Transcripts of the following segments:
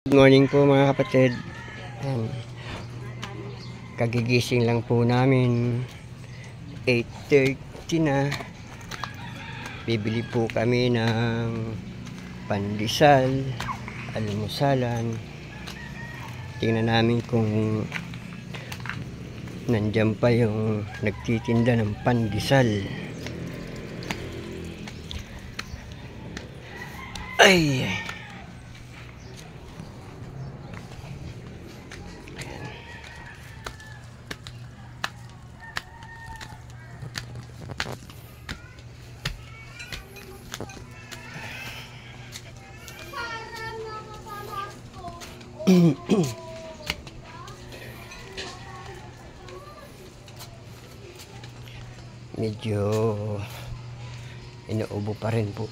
Good morning po mga kapatid. Kagigising lang po namin. 8:30 na. Bibili po kami ng pandesal, almusalan. Tingnan namin kung nandyan pa yung nagtitinda ng pandesal. Ay! Medyo inuubo pa rin po.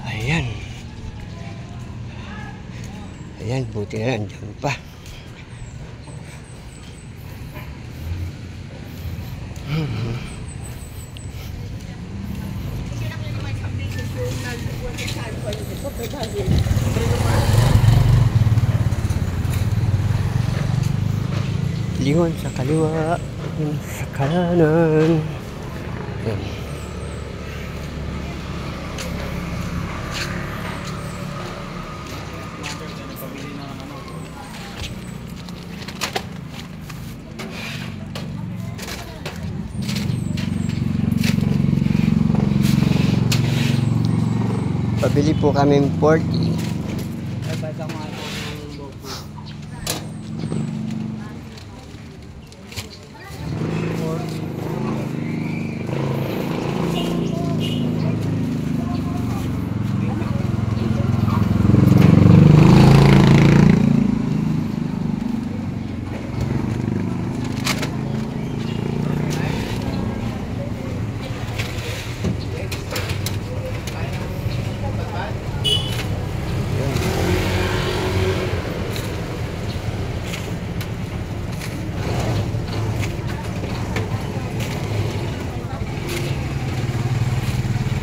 Ayan. Ayan, buti na lang dyan pa. Lingon sa kaliwa, sa kanan. Ayan. Pabili po kami 40.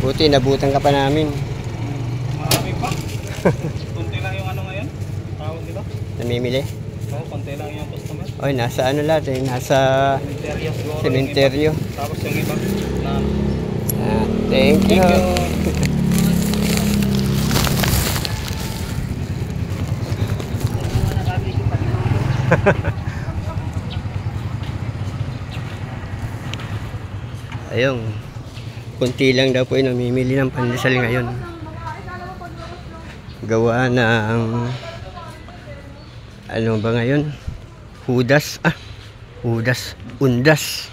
Buti, nabutan ka pa namin. Marami pa. Konti lang yung ano ngayon? Tawag nila? Namimili? Oo, konti lang yung customer. Oy, nasa ano lahat eh, nasa Cementerio. sementeryo. Tapos yung iba na Thank you. Ayun. Kunti lang daw po yung namimili ng pandesal ngayon. Gawa ng ano ba ngayon? Hudas. Undas.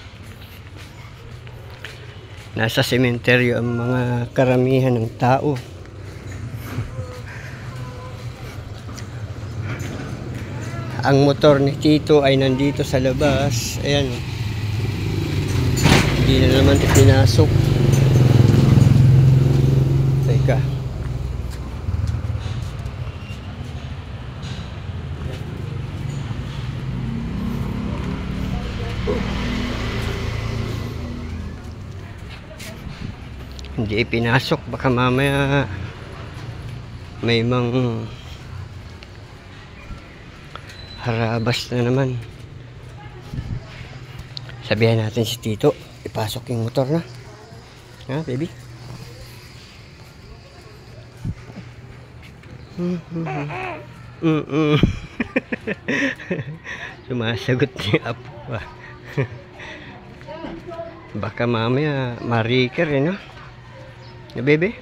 Nasa sementeryo ang mga karamihan ng tao. Ang motor ni Tito ay nandito sa labas. Ayan. Hindi na naman pinasok. Teka. Hindi ipinasok. Baka mamaya may mang harabas na naman. Sabihan natin si Tito ipasok yung motor na. Ha, baby? Sumasagot niya apo. Baka mamaya mariker eh, no? Na, baby?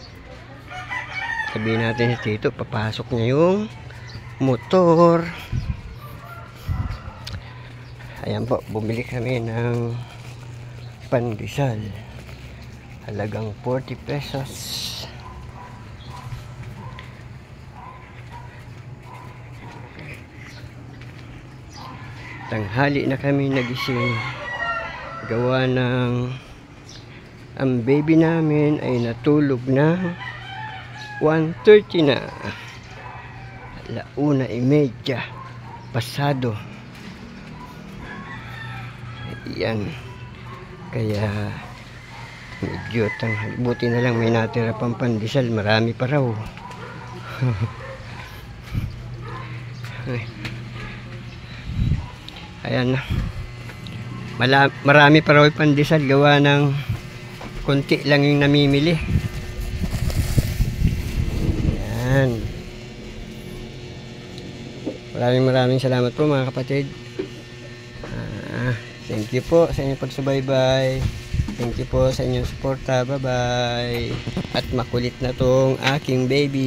Sabihin natin si Tito papasok niya yung motor. Ayan po, bumili kami ng pandesal. Halagang 40 pesos. Tanghali na kami nagising. Gawa ng ang baby namin ay natulog na 1:30 na. 1:30 pasado. Ayan. Kaya medyo tanghal. Buti na lang may natira pang pandesal. Marami pa raw. Ayan na. Marami pa raw yung pandesal. Gawa ng konti lang yung namimili. Ayan. Maraming salamat po mga kapatid. Thank you po sa inyong pagsubaybay. Thank you po sa inyong suporta. Bye bye. At makulit na tong aking baby.